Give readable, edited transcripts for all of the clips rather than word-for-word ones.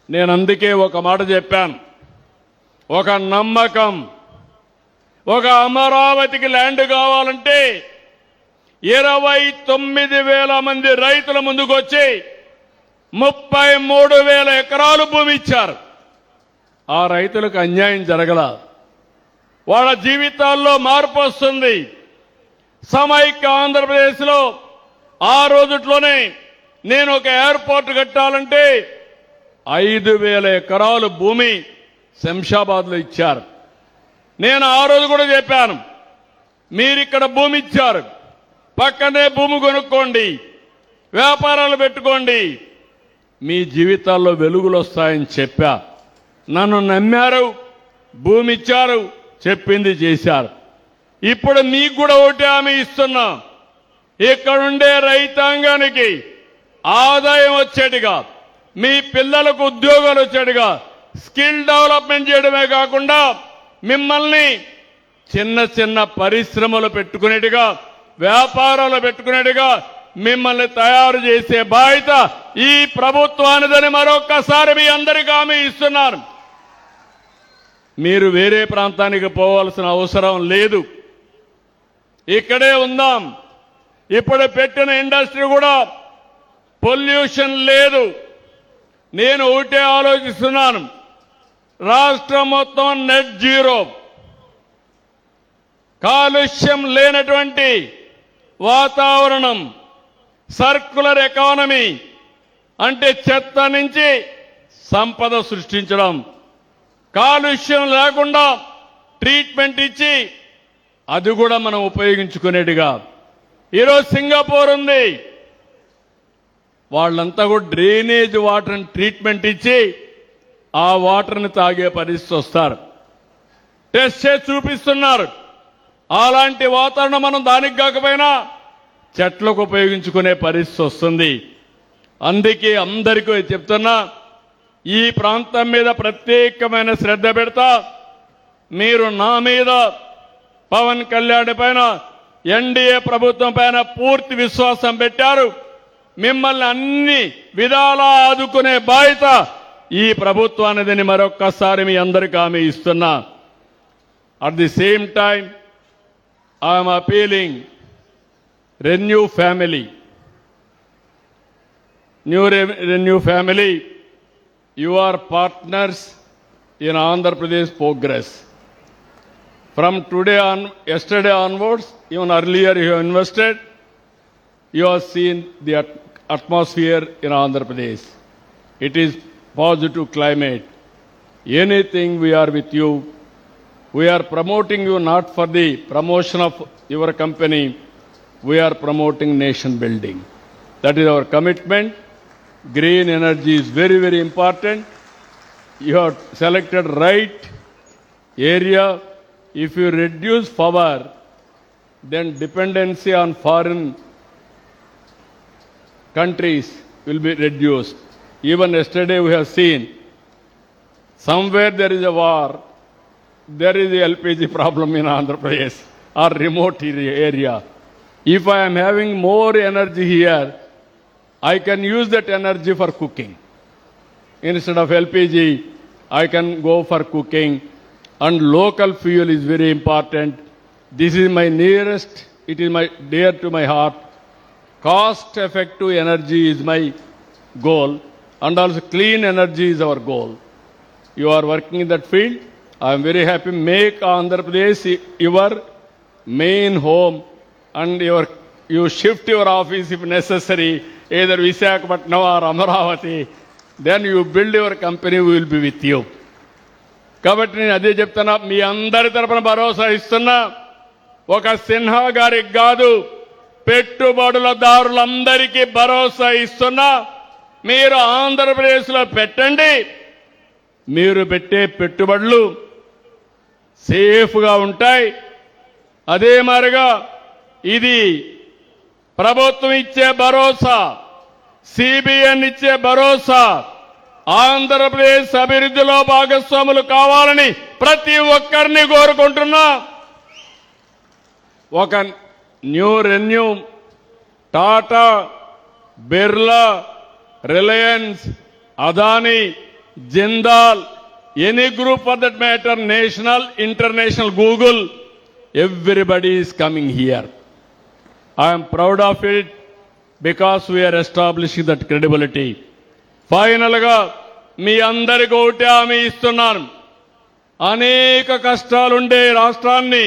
నేను అందుకే ఒక మాట చెప్పాను. ఒక నమ్మకం, ఒక అమరావతికి ల్యాండ్ కావాలంటే 29,000 మంది రైతుల ముందుకు వచ్చి 33,000 ఎకరాలు భూమి ఇచ్చారు. ఆ రైతులకు అన్యాయం జరగల, వాళ్ళ జీవితాల్లో మార్పు వస్తుంది. సమైక్య ఆంధ్రప్రదేశ్లో ఆ రోజుట్లోనే నేను ఒక ఎయిర్పోర్ట్ కట్టాలంటే 5,000 ఎకరాలు భూమి శంషాబాద్లో ఇచ్చారు. నేను ఆ రోజు కూడా చెప్పాను, మీరిక్కడ భూమి ఇచ్చారు, పక్కనే భూమి కొనుక్కోండి, వ్యాపారాలు పెట్టుకోండి, మీ జీవితాల్లో వెలుగులు వస్తాయని చెప్పా. నన్ను నమ్మారు, భూమి ఇచ్చారు, చెప్పింది చేశారు. ఇప్పుడు మీకు కూడా ఒకటి హామీ ఇస్తున్నా, ఇక్కడుండే రైతాంగానికి ఆదాయం వచ్చేట్టుగా, మీ పిల్లలకు ఉద్యోగాలు వచ్చేట్టుగా స్కిల్ డెవలప్మెంట్ చేయడమే కాకుండా మిమ్మల్ని చిన్న చిన్న పరిశ్రమలు పెట్టుకునేట్టుగా, వ్యాపారాలు పెట్టుకునేట్టుగా మిమ్మల్ని తయారు చేసే బాధ్యత ఈ ప్రభుత్వానిదని మరొక్కసారి మీ అందరికీ హామీ ఇస్తున్నాను. మీరు వేరే ప్రాంతానికి పోవాల్సిన అవసరం లేదు, ఇక్కడే ఉందాం. ఇప్పుడు పెట్టిన ఇండస్ట్రీ కూడా పొల్యూషన్ లేదు. నేను ఒకటే ఆలోచిస్తున్నాను, రాష్ట్రం మొత్తం నెట్ జీరో, కాలుష్యం లేనటువంటి వాతావరణం, సర్క్యులర్ ఎకానమీ అంటే చెత్త నుంచి సంపద సృష్టించడం, కాలుష్యం లేకుండా ట్రీట్మెంట్ ఇచ్చి అది కూడా మనం ఉపయోగించుకునేట్టుగా. ఈరోజు సింగపూర్ ఉంది, వాళ్ళంతా కూడా డ్రైనేజ్ వాటర్ని ట్రీట్మెంట్ ఇచ్చి ఆ వాటర్ని తాగే పరిస్థితి వస్తారు. టెస్ట్ చేసి చూపిస్తున్నారు. అలాంటి వాతావరణం మనం దానికి కాకపోయినా చెట్లకు ఉపయోగించుకునే పరిస్థితి వస్తుంది. అందుకే అందరికీ చెప్తున్నా, ఈ ప్రాంతం మీద ప్రత్యేకమైన శ్రద్ధ పెడతా. మీరు నా మీద, పవన్ కళ్యాణ్ పైన, ఎన్డీఏ ప్రభుత్వం పైన పూర్తి విశ్వాసం పెట్టారు. మిమ్మల్ని అన్ని విధాలా ఆదుకునే బాధ్యత ఈ ప్రభుత్వానిదని మరొక్కసారి మీ అందరికీ హామీ ఇస్తున్నా. At the same time I'm appealing renew family, renew family, you are partners in Andhra Pradesh progress. From today on, yesterday onwards, even earlier you have invested, you have seen the atmosphere in Andhra Pradesh. It is positive climate. Anything we are with you. We are promoting you not for the promotion of your company. We are promoting nation building. That is our commitment. Green energy is very, very important. You have selected right area. If you reduce power, then dependency on foreign countries will be reduced. Even yesterday we have seen, somewhere there is a war, there is a LPG problem in Andhra Pradesh or remote area. If I am having more energy here, I can use that energy for cooking. Instead of LPG, I can go for cooking, and local fuel is very important. This is my nearest, it is my dear to my heart. Cost effective energy is my goal, and also clean energy is our goal. You are working in that field. I am very happy. Make Andhra Pradesh your main home, and you shift your office if necessary, either Visakhapatnam or Amaravati, then you build your company, we will be with you. కాబట్టి నేను అదే చెప్తున్నా, మీ అందరి తరపున భరోసా ఇస్తున్నా. ఒక సిన్హా గారికి కాదు, పెట్టుబడులదారులందరికీ భరోసా ఇస్తున్నా. మీరు ఆంధ్రప్రదేశ్లో పెట్టండి, మీరు పెట్టే పెట్టుబడులు సేఫ్గా ఉంటాయి. అదే మాదిరిగా ఇది ప్రభుత్వం ఇచ్చే భరోసా, సిబిఎన్ ఇచ్చే భరోసా, ఆంధ్రప్రదేశ్ అభివృద్ధిలో భాగస్వాములు కావాలని ప్రతి ఒక్కరిని కోరుకుంటున్నా. ఒక renew, Tata, Birla, Reliance, Adani Jindal, any group for that matter, national, international, Google, everybody is coming here. I am proud of it because we are establishing that credibility. ఫైనల్గా మీ అందరికీ ఒకటే హామీ ఇస్తున్నాను. అనేక కష్టాలుండే రాష్ట్రాన్ని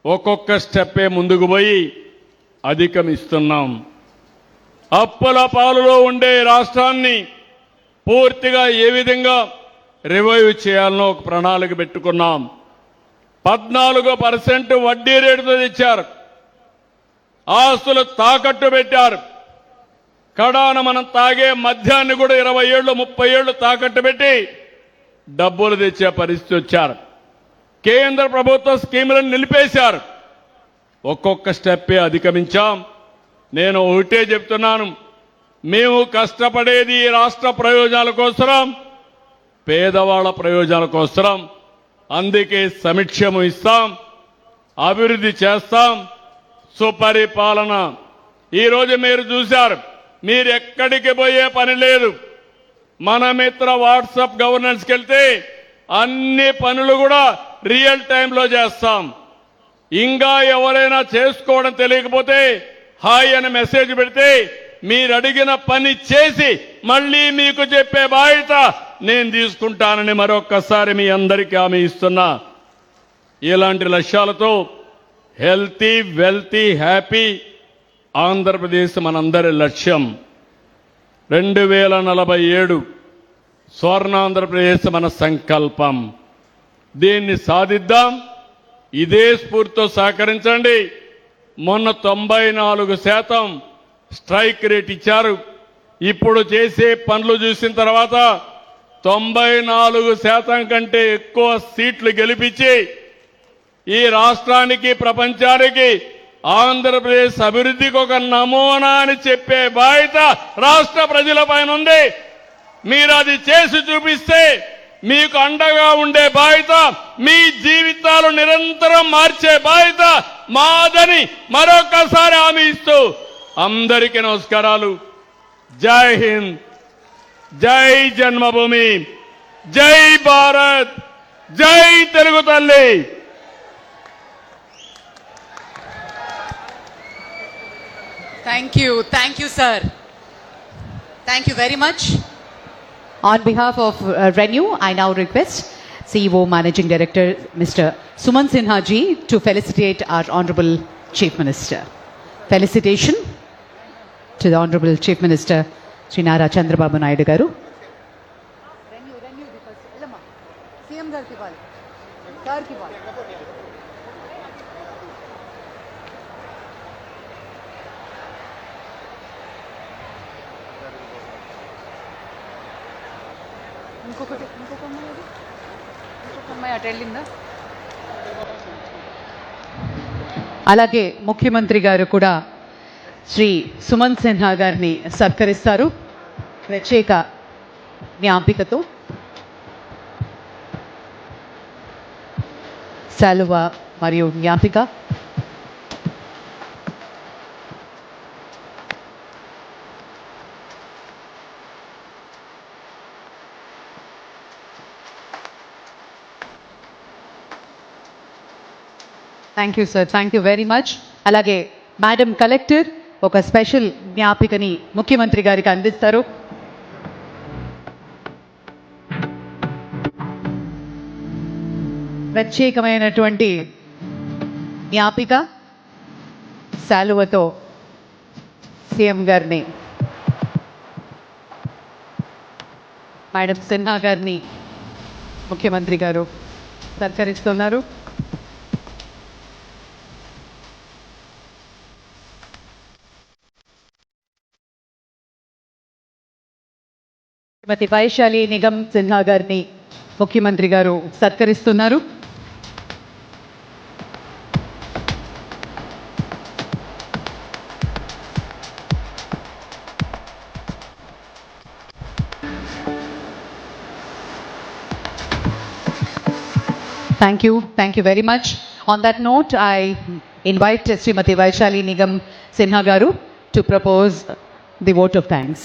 ఒక్కొక్క స్టెప్పే ముందుకు పోయి అధిగమిస్తున్నాం. అప్పుల పాలులో ఉండే రాష్ట్రాన్ని పూర్తిగా ఏ విధంగా రివైవ్ చేయాలనో ఒక ప్రణాళిక పెట్టుకున్నాం. 14% వడ్డీ రేటుతో తెచ్చారు. ఆస్తులు తాకట్టు పెట్టారు. కడాన మనం తాగే మద్యాన్ని కూడా 20 ఏళ్ళు 30 ఏళ్ళు తాకట్టు పెట్టి డబ్బులు తెచ్చే పరిస్థితి వచ్చారు. కేంద్ర ప్రభుత్వ స్కీములను నిలిపేశారు. ఒక్కొక్క స్టెప్పే అధిగమించాం. నేను ఒకటే చెప్తున్నాను, మేము కష్టపడేది ఈ రాష్ట్ర ప్రయోజనాల కోసం, పేదవాళ్ల ప్రయోజనాల కోసం. అందుకే సమీక్షము ఇస్తాం, అభివృద్ధి చేస్తాం, సుపరిపాలన. ఈరోజు మీరు చూశారు, మీరు ఎక్కడికి పోయే పని లేదు. మన మిత్ర వాట్సాప్ గవర్నెన్స్కి వెళ్తే అన్ని పనులు కూడా రియల్ టైంలో చేస్తాం. ఇంకా ఎవరైనా చేసుకోవడం తెలియకపోతే హాయ్ అని మెసేజ్ పెడితే మీరు అడిగిన పని చేసి మళ్ళీ మీకు చెప్పే బాధ్యత నేను తీసుకుంటానని మరొక్కసారి మీ అందరికీ హామీ ఇస్తున్నా. ఇలాంటి లక్ష్యాలతో హెల్తీ, వెల్తీ, హ్యాపీ ఆంధ్రప్రదేశ్ మనందరి లక్ష్యం. 2047 స్వర్ణాంధ్రప్రదేశ్ మన సంకల్పం. దీన్ని సాధిద్దాం. ఇదే స్ఫూర్తితో సహకరించండి. మొన్న 94% స్ట్రైక్ రేట్ ఇచ్చారు. ఇప్పుడు చేసే పనులు చూసిన తర్వాత 94% కంటే ఎక్కువ సీట్లు గెలిపించి ఈ రాష్ట్రానికి, ప్రపంచానికి ఆంధ్రప్రదేశ్ అభివృద్ధికి ఒక నమూనా అని చెప్పే బాధ్యత రాష్ట్ర ప్రజలపైన ఉంది. మీరు అది చేసి చూపిస్తే మీకు అండగా ఉండే బాధ్యత, మీ జీవితాలు నిరంతరం మార్చే బాధ్యత మాదని మరొకసారి హామీ ఇస్తూ అందరికీ నమస్కారాలు. జై హింద్, జై జన్మభూమి, జై భారత్, జై తెలుగు తల్లి. Thank you, sir. Thank you very much. On behalf of ReNew, I now request CEO Managing Director Mr. Suman Sinha ji to felicitate our Honorable Chief Minister. Felicitation to the Honorable Chief Minister Sri Nara Chandrababu Naidu garu. ఇంకొక అమ్మాయి అటు వెళ్ళిందా? అలాగే ముఖ్యమంత్రి గారు కూడా శ్రీ సుమన్ సిన్హా గారిని సత్కరిస్తారు ప్రత్యేక జ్ఞాపికతో. శాలువ మరియు జ్ఞాపిక. Thank you sir, thank you very much. అలాగే మేడం కలెక్టర్ ఒక స్పెషల్ జ్ఞాపికని ముఖ్యమంత్రి గారికి అందిస్తారు. ప్రత్యేకమైనటువంటి జ్ఞాపిక శాలువతో సీఎం గారిని, మేడం సిన్హా గారిని ముఖ్యమంత్రి గారు సత్కరిస్తున్నారు. శ్రీమతి వైశాలి నిగమ్ సిన్హా గారిని ముఖ్యమంత్రి గారు సత్కరిస్తున్నారు. Thank you very much. On that note, I invite Srimati Vaishali Nigam Sinha Garu to propose the vote of thanks.